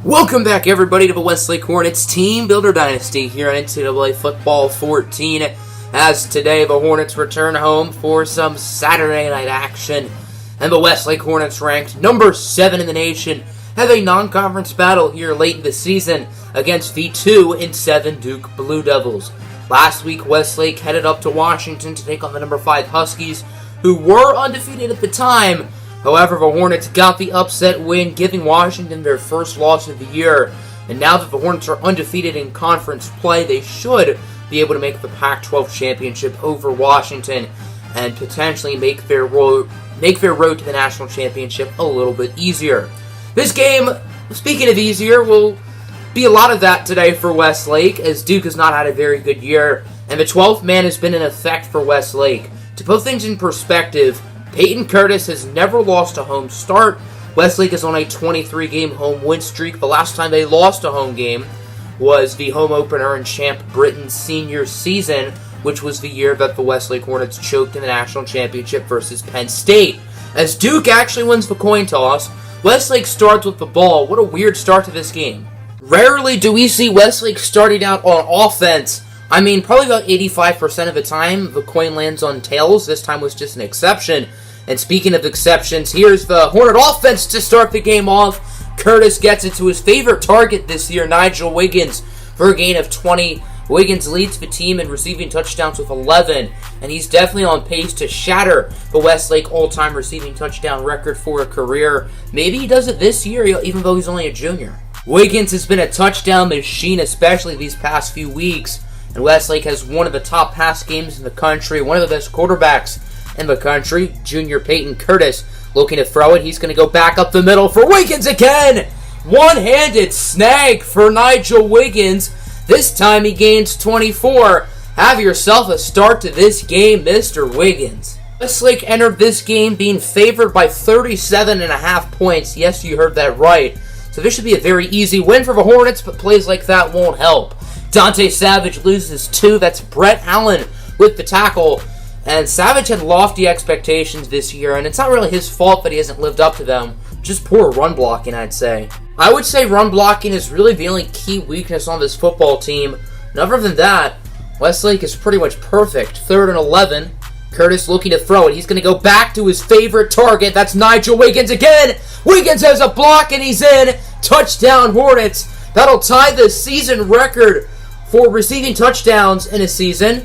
Welcome back, everybody, to the Westlake Hornets Teambuilder Dynasty here on NCAA Football 14. As today, the Hornets return home for some Saturday night action. And the Westlake Hornets, ranked number 7 in the nation, have a non-conference battle here late in the season against the 2-7 Duke Blue Devils. Last week, Westlake headed up to Washington to take on the number 5 Huskies, who were undefeated at the time. However, the Hornets got the upset win, giving Washington their first loss of the year. And now that the Hornets are undefeated in conference play, they should be able to make the Pac-12 championship over Washington and potentially make their road to the national championship a little bit easier. This game, speaking of easier, will be a lot of that today for Westlake, as Duke has not had a very good year, and the 12th man has been in effect for Westlake. To put things in perspective, Peyton Curtis has never lost a home start. Westlake is on a 23-game home win streak. The last time they lost a home game was the home opener in Champ Britton's senior season, which was the year that the Westlake Hornets choked in the national championship versus Penn State. As Duke actually wins the coin toss, Westlake starts with the ball. What a weird start to this game. Rarely do we see Westlake starting out on offense. I mean, probably about 85% of the time, the coin lands on tails. This time was just an exception. And speaking of exceptions, here's the Hornet offense to start the game off. Curtis gets it to his favorite target this year, Nigel Wiggins, for a gain of 20. Wiggins leads the team in receiving touchdowns with 11, and he's definitely on pace to shatter the Westlake all-time receiving touchdown record for a career. Maybe he does it this year, even though he's only a junior. Wiggins has been a touchdown machine, especially these past few weeks, and Westlake has one of the top pass games in the country, one of the best quarterbacks in the country, junior Peyton Curtis, looking to throw it. He's going to go back up the middle for Wiggins again! One-handed snag for Nigel Wiggins. This time he gains 24. Have yourself a start to this game, Mr. Wiggins. Westlake entered this game being favored by 37.5 points. Yes, you heard that right. So this should be a very easy win for the Hornets, but plays like that won't help. Dante Savage loses 2. That's Brett Allen with the tackle. And Savage had lofty expectations this year, and it's not really his fault that he hasn't lived up to them. Just poor run blocking, I'd say. I would say run blocking is really the only key weakness on this football team. And other than that, Westlake is pretty much perfect. 3rd and 11. Curtis looking to throw it. He's going to go back to his favorite target. That's Nigel Wiggins again. Wiggins has a block, and he's in. Touchdown, Hornets. That'll tie the season record for receiving touchdowns in a season.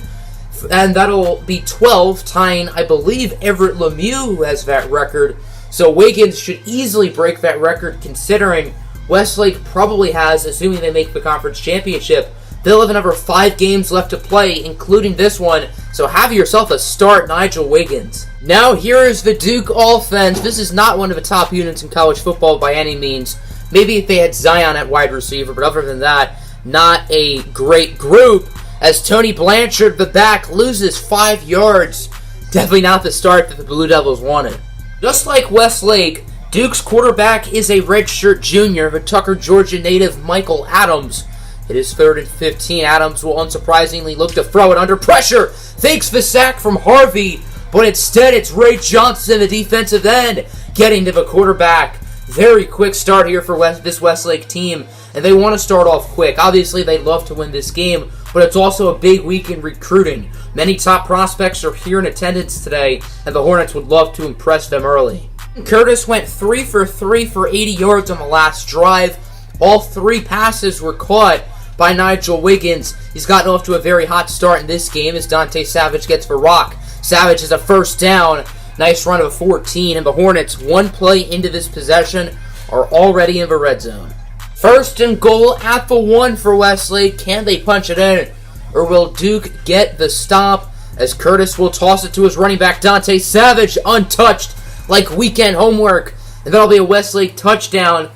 And that'll be 12, tying, I believe, Everett Lemieux, who has that record. So Wiggins should easily break that record, considering Westlake probably has, assuming they make the conference championship, they'll have another 5 games left to play, including this one. So have yourself a start, Nigel Wiggins. Now here is the Duke offense. This is not one of the top units in college football by any means. Maybe if they had Zion at wide receiver, but other than that, not a great group. As Tony Blanchard, the back, loses 5 yards. Definitely not the start that the Blue Devils wanted. Just like Westlake, Duke's quarterback is a redshirt junior, the Tucker, Georgia native Michael Adams. It is 3rd and 15. Adams will unsurprisingly look to throw it under pressure. Takes the sack from Harvey, but instead it's Ray Johnson, the defensive end, getting to the quarterback. Very quick start here for this Westlake team, and they want to start off quick. Obviously, they'd love to win this game, but it's also a big week in recruiting. Many top prospects are here in attendance today, and the Hornets would love to impress them early. Curtis went 3 for 3 for 80 yards on the last drive. All 3 passes were caught by Nigel Wiggins. He's gotten off to a very hot start in this game as Dante Savage gets the rock. Savage has a first down. Nice run of 14, and the Hornets, 1 play into this possession, are already in the red zone. 1st and goal at the 1 for Westlake. Can they punch it in, or will Duke get the stop as Curtis will toss it to his running back, Dante Savage, untouched like weekend homework, and that'll be a Westlake touchdown.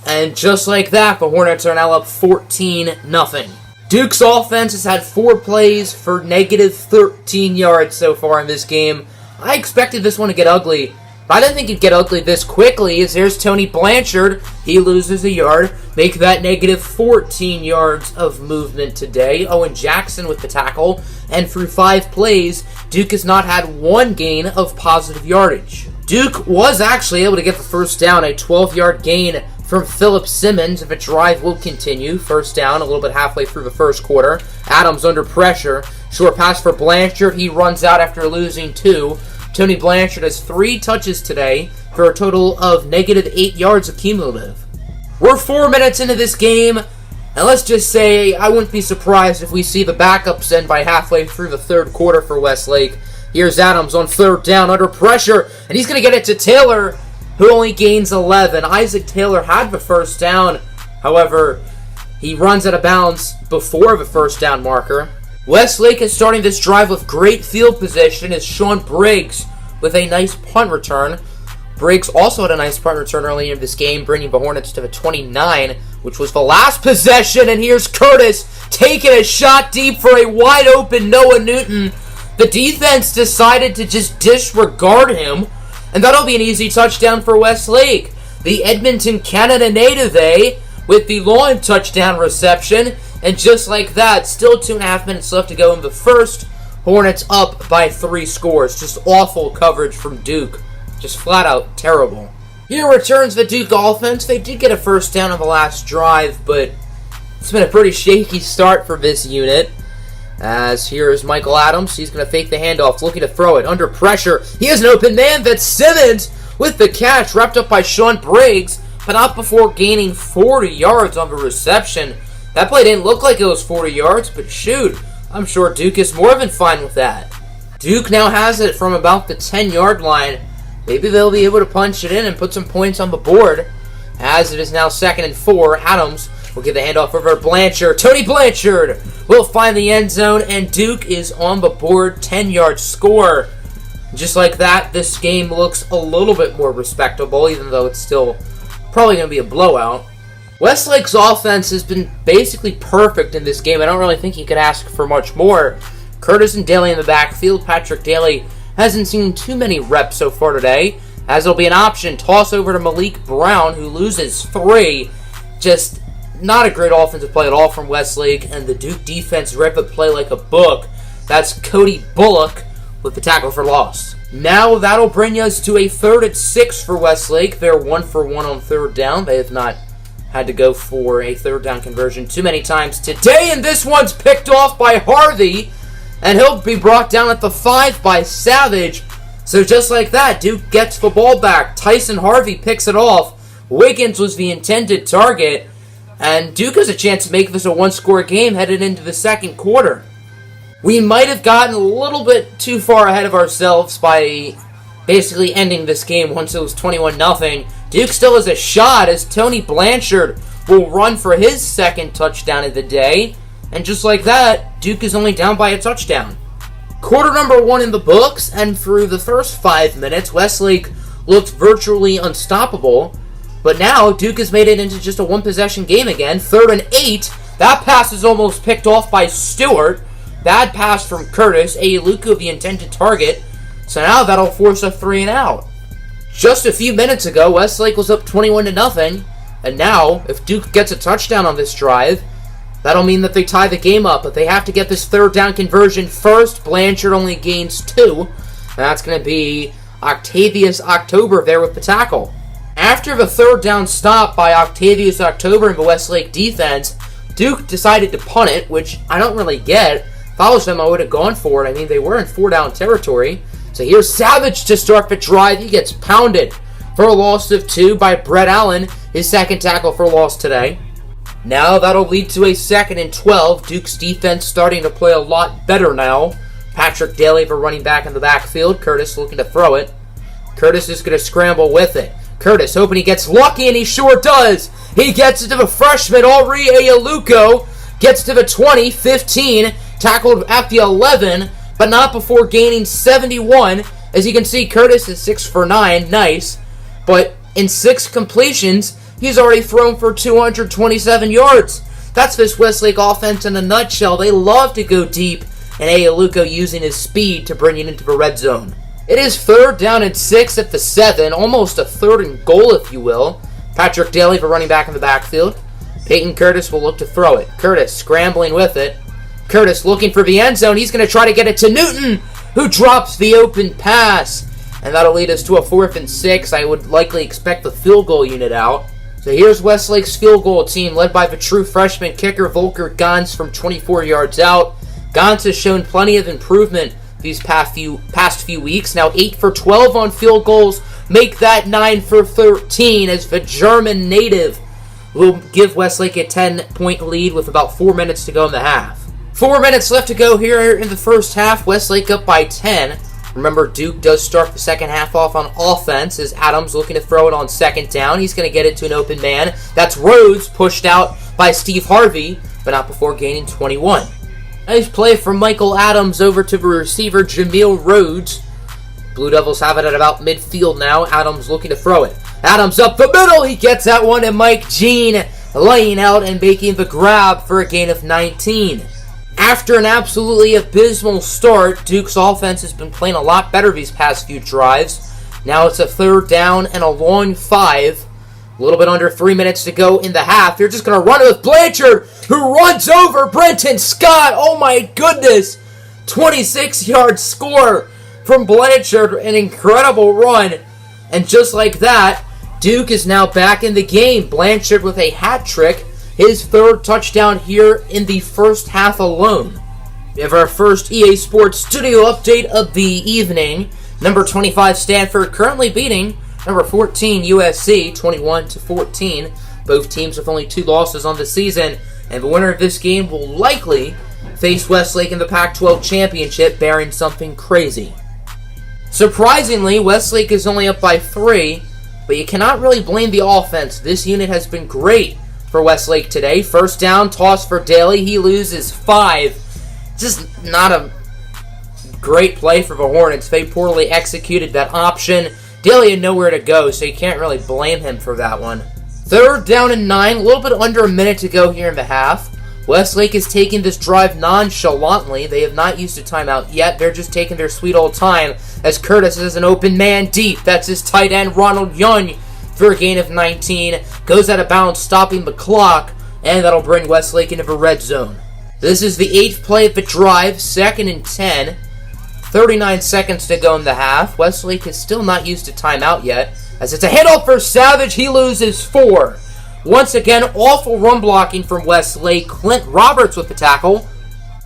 And just like that, the Hornets are now up 14-0. Duke's offense has had 4 plays for negative 13 yards so far in this game. I expected this one to get ugly, but I didn't think it'd get ugly this quickly, as there's Tony Blanchard. He loses a yard, make that negative 14 yards of movement today. Owen Jackson with the tackle, and through 5 plays, Duke has not had 1 gain of positive yardage. Duke was actually able to get the first down, a 12-yard gain from Philip Simmons if a drive will continue. First down, a little bit halfway through the first quarter. Adams under pressure. Short pass for Blanchard. He runs out after losing 2. Tony Blanchard has 3 touches today for a total of -8 yards cumulative. We're 4 minutes into this game, and let's just say I wouldn't be surprised if we see the backups end by halfway through the third quarter for Westlake. Here's Adams on third down under pressure, and he's going to get it to Taylor, who only gains 11. Isaac Taylor had the first down. However, he runs out of bounds before the first down marker. Westlake is starting this drive with great field position as Sean Briggs with a nice punt return. Briggs also had a nice punt return early in this game, bringing the Hornets to the 29, which was the last possession. And here's Curtis taking a shot deep for a wide-open Noah Newton. The defense decided to just disregard him, and that'll be an easy touchdown for Westlake. The Edmonton, Canada native, with the long touchdown reception. And just like that, still 2.5 minutes left to go in the first. Hornets up by 3 scores. Just awful coverage from Duke. Just flat out terrible. Here returns the Duke offense. They did get a first down on the last drive, but it's been a pretty shaky start for this unit. As here is Michael Adams. He's going to fake the handoff, looking to throw it. Under pressure. He has an open man. That's Simmons with the catch, wrapped up by Sean Briggs, but not before gaining 40 yards on the reception. That play didn't look like it was 40 yards, but shoot, I'm sure Duke is more than fine with that. Duke now has it from about the 10-yard line. Maybe they'll be able to punch it in and put some points on the board. As it is now 2nd and 4, Adams will give the handoff over to Blanchard. Tony Blanchard will find the end zone, and Duke is on the board, 10-yard score. Just like that, this game looks a little bit more respectable, even though it's still probably going to be a blowout. Westlake's offense has been basically perfect in this game. I don't really think you could ask for much more. Curtis and Daly in the backfield. Patrick Daly hasn't seen too many reps so far today, as it'll be an option. Toss over to Malik Brown, who loses 3. Just not a great offensive play at all from Westlake, and the Duke defense read the play like a book. That's Cody Bullock with the tackle for loss. Now that'll bring us to a 3rd and 6 for Westlake. They're 1 for 1 on third down. They have not had to go for a third down conversion too many times today, and this one's picked off by Harvey, and he'll be brought down at the 5 by Savage. So just like that, Duke gets the ball back. Tyson Harvey picks it off. Wiggins was the intended target, and Duke has a chance to make this a 1-score game headed into the second quarter. We might have gotten a little bit too far ahead of ourselves by basically ending this game once it was 21-0. Duke still has a shot as Tony Blanchard will run for his 2nd touchdown of the day. And just like that, Duke is only down by a touchdown. Quarter number 1 in the books, and through the first 5 minutes, Westlake looked virtually unstoppable. But now, Duke has made it into just a 1-possession game again. 3rd and 8. That pass is almost picked off by Stewart. Bad pass from Curtis. Ayuluku, the intended target. So now that'll force a 3 and out. Just a few minutes ago, Westlake was up 21-0, and now, if Duke gets a touchdown on this drive, that'll mean that they tie the game up, but they have to get this third down conversion first. Blanchard only gains 2, and that's going to be Octavius October there with the tackle. After the third down stop by Octavius October in the Westlake defense, Duke decided to punt it, which I don't really get. If I was them, I would have gone for it. I mean, they were in 4-down territory. So here's Savage to start the drive. He gets pounded for a loss of 2 by Brett Allen, his 2nd tackle for loss today. Now that'll lead to a 2nd and 12. Duke's defense starting to play a lot better now. Patrick Daly, the running back in the backfield. Curtis looking to throw it. Curtis is going to scramble with it. Curtis hoping he gets lucky, and he sure does. He gets it to the freshman, Henri Ayuluko. Gets to the 20, 15, tackled at the 11, but not before gaining 71. As you can see, Curtis is 6 for 9, nice. But in 6 completions, he's already thrown for 227 yards. That's this Westlake offense in a nutshell. They love to go deep, and Ayuluko using his speed to bring it into the red zone. It is 3rd down and 6 at the 7, almost a 3rd and goal, if you will. Patrick Daly, the running back in the backfield. Peyton Curtis will look to throw it. Curtis scrambling with it. Curtis looking for the end zone. He's going to try to get it to Newton, who drops the open pass. And that'll lead us to a 4th and 6. I would likely expect the field goal unit out. So here's Westlake's field goal team, led by the true freshman kicker Volker Gans from 24 yards out. Gans has shown plenty of improvement these past few weeks. Now 8 for 12 on field goals, make that 9 for 13 as the German native will give Westlake a 10-point lead with about 4 minutes to go in the half. 4 minutes left to go here in the first half. Westlake up by 10. Remember, Duke does start the second half off on offense as Adams looking to throw it on second down. He's going to get it to an open man. That's Rhodes, pushed out by Steve Harvey, but not before gaining 21. Nice play from Michael Adams over to the receiver Jameel Rhodes. Blue Devils have it at about midfield now. Adams looking to throw it. Adams up the middle. He gets that one, and Mike Jean laying out and making the grab for a gain of 19. After an absolutely abysmal start, Duke's offense has been playing a lot better these past few drives. Now it's a third down and a long 5. A little bit under 3 minutes to go in the half. They're just going to run it with Blanchard, who runs over Brenton Scott. Oh my goodness. 26-yard score from Blanchard. An incredible run. And just like that, Duke is now back in the game. Blanchard with a hat trick. His third touchdown here in the first half alone. We have our first EA Sports Studio update of the evening. Number 25 Stanford currently beating number 14 USC 21-14. Both teams with only 2 losses on the season. And the winner of this game will likely face Westlake in the Pac-12 championship, barring something crazy. Surprisingly, Westlake is only up by 3, but you cannot really blame the offense. This unit has been great for Westlake today. First down, toss for Daly. He loses 5. Just not a great play for the Hornets. They poorly executed that option. Daly had nowhere to go, so you can't really blame him for that one. Third down and 9, a little bit under a minute to go here in the half. Westlake is taking this drive nonchalantly. They have not used a timeout yet. They're just taking their sweet old time as Curtis is an open man deep. That's his tight end, Ronald Young, for a gain of 19. Goes out of bounds, stopping the clock, and that'll bring Westlake into the red zone. This is the 8th play of the drive, 2nd and 10. 39 seconds to go in the half. Westlake has still not used a timeout yet, as it's a handoff for Savage. He loses 4. Once again, awful run blocking from Westlake. Clint Roberts with the tackle.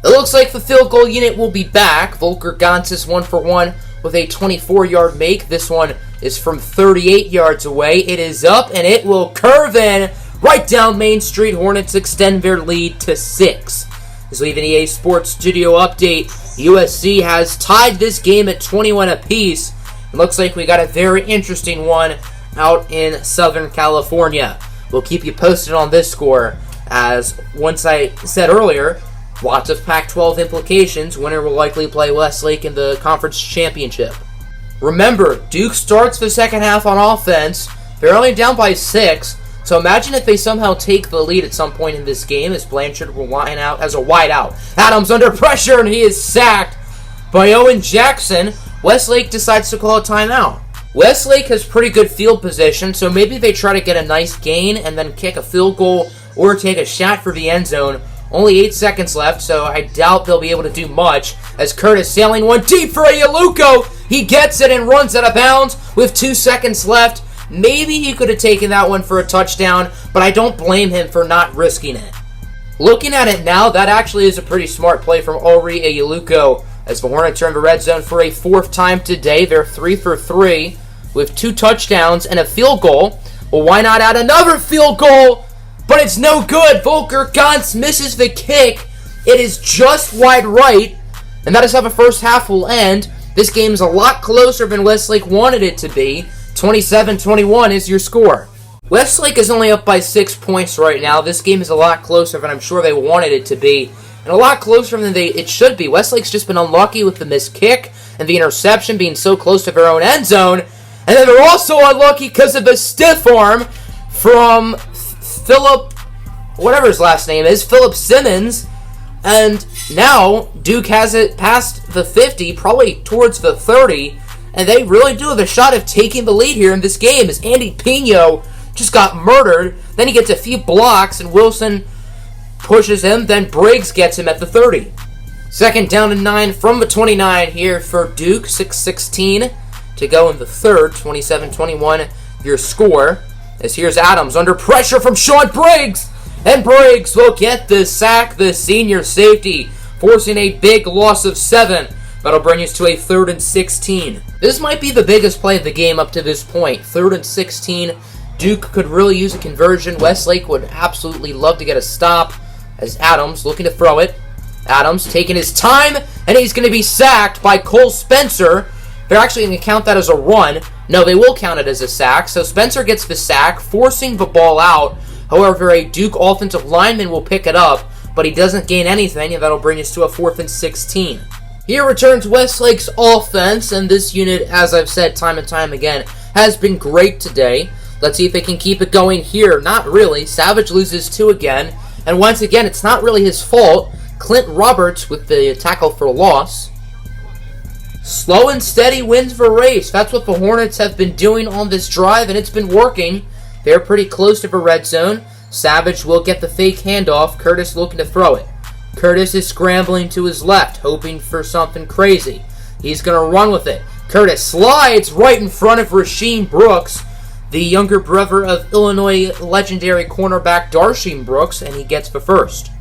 It looks like the field goal unit will be back. Volker Gans is 1 for 1 with a 24-yard make. This one is from 38 yards away. It is up, and it will curve in right down Main Street. Hornets extend their lead to 6. As we have an EA Sports Studio update, USC has tied this game at 21 apiece. It looks like we got a very interesting one out in Southern California. We'll keep you posted on this score, as once I said earlier, lots of Pac-12 implications. Winner will likely play Westlake in the conference championship. Remember, Duke starts the second half on offense. They're only down by 6, so imagine if they somehow take the lead at some point in this game, as Blanchard will line out as a wide out. Adams under pressure, and he is sacked by Owen Jackson. Westlake decides to call a timeout. Westlake has pretty good field position, so maybe they try to get a nice gain and then kick a field goal or take a shot for the end zone. Only 8 seconds left, so I doubt they'll be able to do much, as Curtis sailing one deep for Ialuko. He gets it and runs out of bounds with 2 seconds left. Maybe he could have taken that one for a touchdown, but I don't blame him for not risking it. Looking at it now, that actually is a pretty smart play from Ori Ialuko, as the Hornets turn the red zone for a 4th time today. They're 3 for 3 with 2 touchdowns and a field goal. Well, why not add another field goal? But it's no good. Volker Gans misses the kick. It is just wide right, and that is how the first half will end. This game is a lot closer than Westlake wanted it to be. 27-21 is your score. Westlake is only up by 6 points right now. This game is a lot closer than I'm sure they wanted it to be, and a lot closer than it should be. Westlake's just been unlucky with the missed kick and the interception being so close to their own end zone, and then they're also unlucky because of a stiff arm from Philip, whatever his last name is, Philip Simmons. And now Duke has it past the 50, probably towards the 30, and they really do have a shot of taking the lead here in this game, as Andy Pino just got murdered. Then he gets a few blocks, and Wilson pushes him. Then Briggs gets him at the 30. Second down and 9 from the 29 here for Duke. 6:16 to go in the third. 27-21 your score. As here's Adams under pressure from Sean Briggs. And Briggs will get the sack, the senior safety, forcing a big loss of 7. That'll bring us to a 3rd and 16. This might be the biggest play of the game up to this point. 3rd and 16. Duke could really use a conversion. Westlake would absolutely love to get a stop. As Adams looking to throw it. Adams taking his time, and he's going to be sacked by Cole Spencer. They're actually going to count that as a run. No, they will count it as a sack. So Spencer gets the sack, forcing the ball out. However, a Duke offensive lineman will pick it up, but he doesn't gain anything, and that'll bring us to a 4th and 16. Here returns Westlake's offense, and this unit, as I've said time and time again, has been great today. Let's see if they can keep it going here. Not really. Savage loses 2 again, and once again, it's not really his fault. Clint Roberts with the tackle for loss. Slow and steady wins the race. That's what the Hornets have been doing on this drive, and it's been working. They're pretty close to the red zone. Savage will get the fake handoff. Curtis looking to throw it. Curtis is scrambling to his left, hoping for something crazy. He's going to run with it. Curtis slides right in front of Rasheem Brooks, the younger brother of Illinois legendary cornerback Darsheen Brooks, and he gets the first.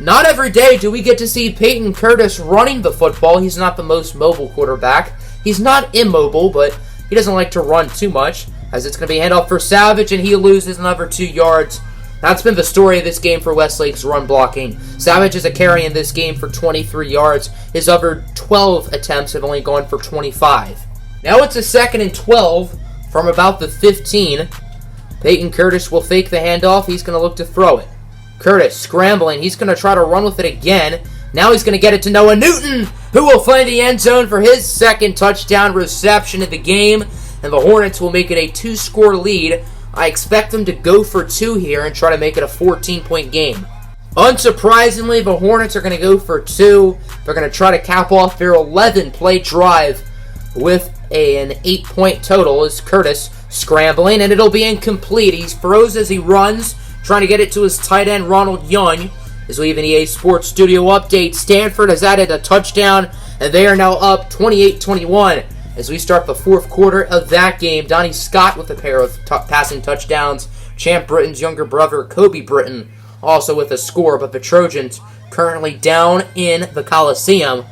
Not every day do we get to see Peyton Curtis running the football. He's not the most mobile quarterback. He's not immobile, but he doesn't like to run too much, as it's going to be a handoff for Savage, and he loses another 2 yards. That's been the story of this game for Westlake's run blocking. Savage is a carry in this game for 23 yards. His other 12 attempts have only gone for 25. Now it's a 2nd and 12 from about the 15. Peyton Curtis will fake the handoff. He's going to look to throw it. Curtis scrambling. He's going to try to run with it again. Now he's going to get it to Noah Newton, who will find the end zone for his 2nd touchdown reception of the game. And the Hornets will make it a 2-score lead. I expect them to go for 2 here and try to make it a 14-point game. Unsurprisingly, the Hornets are going to go for 2. They're going to try to cap off their 11-play drive with an 8-point total. As Curtis scrambling, and it'll be incomplete. He throws as he runs, trying to get it to his tight end, Ronald Young. As we have an EA Sports Studio update, Stanford has added a touchdown, and they are now up 28-21. As we start the 4th quarter of that game, Donnie Scott with a pair of passing touchdowns. Champ Britton's younger brother, Kobe Britton, also with a score, but the Trojans currently down in the Coliseum.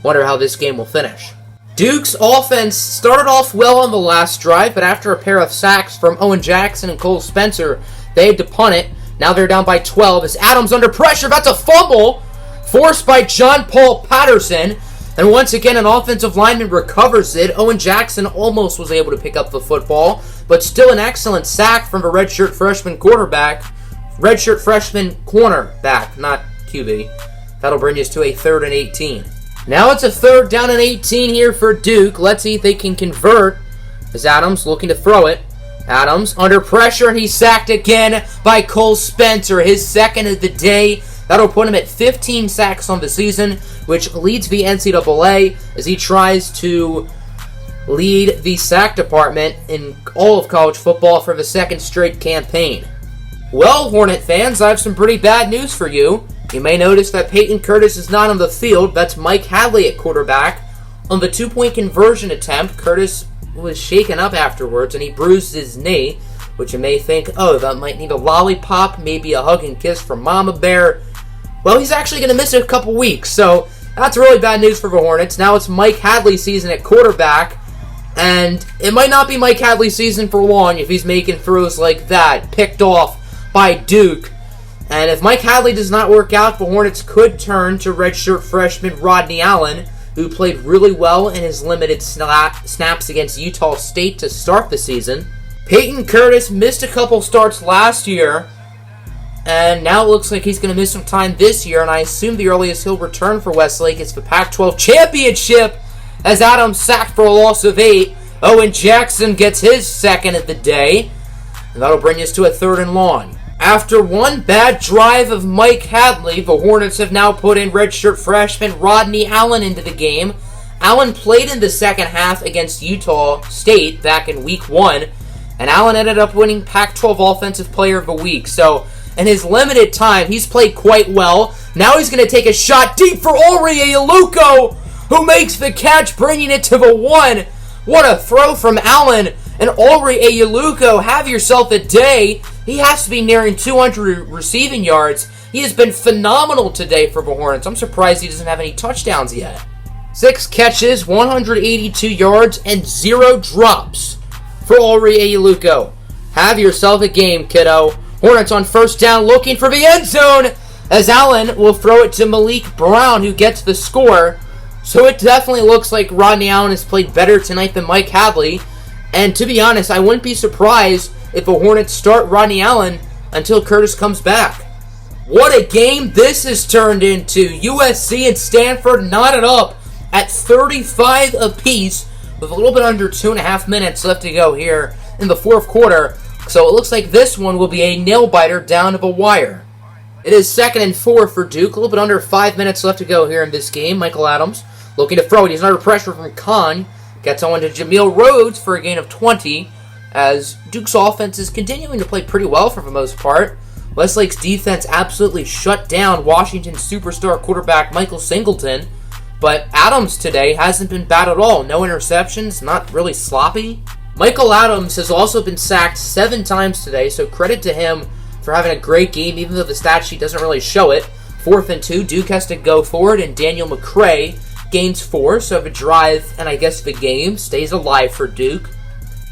Wonder how this game will finish. Duke's offense started off well on the last drive, but after a pair of sacks from Owen Jackson and Cole Spencer, they had to punt it. Now they're down by 12 as Adams under pressure. That's a fumble forced by John Paul Patterson. And once again, an offensive lineman recovers it. Owen Jackson almost was able to pick up the football, but still an excellent sack from a redshirt freshman cornerback, not QB. That'll bring us to a 3rd and 18. Now it's a 3rd down and 18 here for Duke. Let's see if they can convert. As Adams looking to throw it. Adams under pressure, and he's sacked again by Cole Spencer, his 2nd of the day. That'll put him at 15 sacks on the season, which leads the NCAA as he tries to lead the sack department in all of college football for the 2nd straight campaign. Well, Hornet fans, I have some pretty bad news for you. You may notice that Peyton Curtis is not on the field. That's Mike Hadley at quarterback. On the 2-point conversion attempt, Curtis was shaken up afterwards, and he bruised his knee, which you may think, oh, that might need a lollipop, maybe a hug and kiss from Mama Bear. Well, he's actually going to miss a couple weeks, so that's really bad news for the Hornets. Now it's Mike Hadley's season at quarterback, and it might not be Mike Hadley's season for long if he's making throws like that, picked off by Duke. And if Mike Hadley does not work out, the Hornets could turn to redshirt freshman Rodney Allen, who played really well in his limited snaps against Utah State to start the season. Peyton Curtis missed a couple starts last year, and now it looks like he's going to miss some time this year, and I assume the earliest he'll return for Westlake is the Pac-12 championship, as Adams sacked for a loss of 8. Owen Jackson gets his 2nd of the day, and that'll bring us to a 3rd and long. After one bad drive of Mike Hadley, the Hornets have now put in redshirt freshman Rodney Allen into the game. Allen played in the 2nd half against Utah State back in Week 1, and Allen ended up winning Pac-12 Offensive Player of the Week. So, in his limited time, he's played quite well. Now he's going to take a shot deep for Aurier Aluko, who makes the catch, bringing it to the 1. What a throw from Allen, And Ulrich Ayaluko, have yourself a day. He has to be nearing 200 receiving yards. He has been phenomenal today for the Hornets. I'm surprised he doesn't have any touchdowns yet. 6 catches, 182 yards, and 0 drops for Ulrich Ayaluko. Have yourself a game, kiddo. Hornets on first down looking for the end zone as Allen will throw it to Malik Brown, who gets the score. So it definitely looks like Rodney Allen has played better tonight than Mike Hadley. And to be honest, I wouldn't be surprised if the Hornets start Rodney Allen until Curtis comes back. What a game this has turned into. USC and Stanford knotted up at 35 apiece with a little bit under 2.5 minutes left to go here in the fourth quarter. So it looks like this one will be a nail-biter down to the wire. It is 2nd and 4 for Duke. A little bit under 5 minutes left to go here in this game. Michael Adams looking to throw it. He's under pressure from Kahn. Gets on to Jamil Rhodes for a gain of 20 as Duke's offense is continuing to play pretty well for the most part. Westlake's defense absolutely shut down Washington's superstar quarterback Michael Singleton. But Adams today hasn't been bad at all. No interceptions, not really sloppy. Michael Adams has also been sacked 7 times today, so credit to him for having a great game, even though the stat sheet doesn't really show it. 4th and 2, Duke has to go forward, and Daniel McCray gains 4, so the drive, and I guess the game, stays alive for Duke.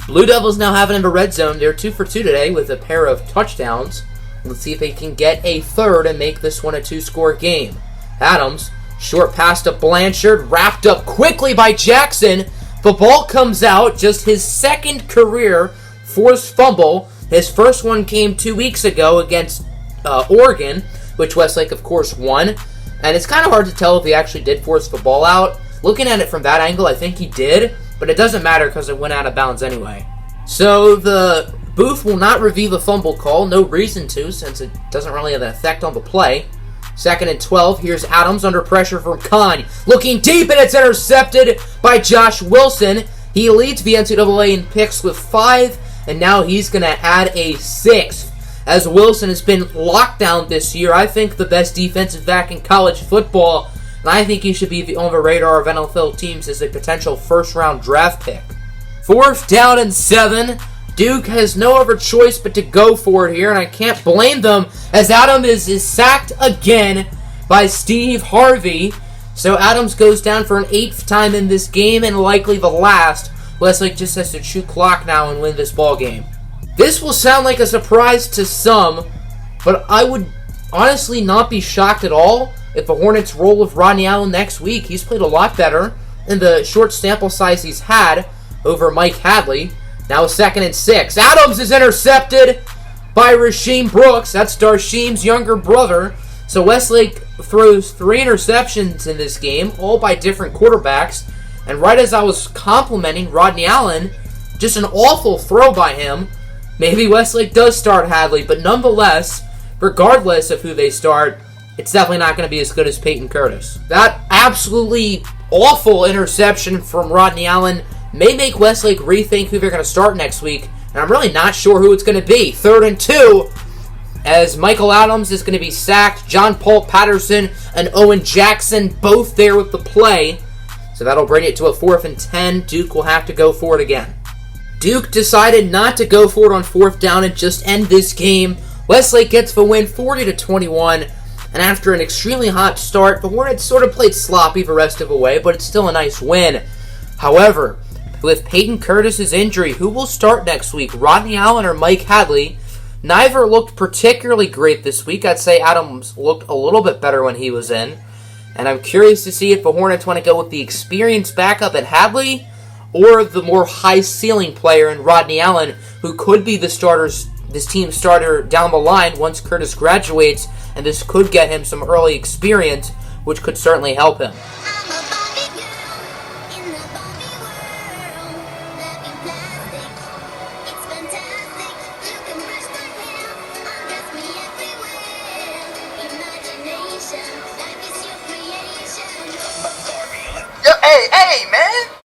Blue Devils now have it in the red zone. They're 2 for 2 today with a pair of touchdowns. Let's see if they can get a third and make this one a 2-score game. Adams, short pass to Blanchard, wrapped up quickly by Jackson. The ball comes out, just his 2nd career forced fumble. His first one came 2 weeks ago against Oregon, which Westlake, of course, won. And it's kind of hard to tell if he actually did force the ball out. Looking at it from that angle, I think he did, but it doesn't matter because it went out of bounds anyway. So the booth will not review the fumble call. No reason to, since it doesn't really have an effect on the play. 2nd and 12. Here's Adams under pressure from Kahn. Looking deep, and it's intercepted by Josh Wilson. He leads the NCAA in picks with 5, and now he's going to add a 6th. As Wilson has been locked down this year, I think the best defensive back in college football, and I think he should be on the radar of NFL teams as a potential first-round draft pick. 4th down and 7. Duke has no other choice but to go for it here, and I can't blame them as Adams is sacked again by Steve Harvey. So Adams goes down for an 8th time in this game and likely the last. Westlake just has to chew clock now and win this ball game. This will sound like a surprise to some, but I would honestly not be shocked at all if the Hornets roll with Rodney Allen next week. He's played a lot better in the short sample size he's had over Mike Hadley. Now 2nd and 6. Adams is intercepted by Rasheem Brooks. That's Darsheem's younger brother. So Westlake throws 3 interceptions in this game, all by different quarterbacks. And right as I was complimenting Rodney Allen, just an awful throw by him. Maybe Westlake does start Hadley, but nonetheless, regardless of who they start, it's definitely not going to be as good as Peyton Curtis. That absolutely awful interception from Rodney Allen may make Westlake rethink who they're going to start next week, and I'm really not sure who it's going to be. 3rd and 2, as Michael Adams is going to be sacked. John Paul Patterson and Owen Jackson both there with the play. So that'll bring it to a 4th and 10. Duke will have to go for it again. Duke decided not to go for it on 4th down and just end this game. Westlake gets the win 40-21. And after an extremely hot start, the Hornets sort of played sloppy the rest of the way, but it's still a nice win. However, with Peyton Curtis's injury, who will start next week, Rodney Allen or Mike Hadley? Neither looked particularly great this week. I'd say Adams looked a little bit better when he was in. And I'm curious to see if the Hornets want to go with the experienced backup at Hadley or the more high-ceiling player in Rodney Allen, who could be this team's starter down the line once Curtis graduates, and this could get him some early experience, which could certainly help him.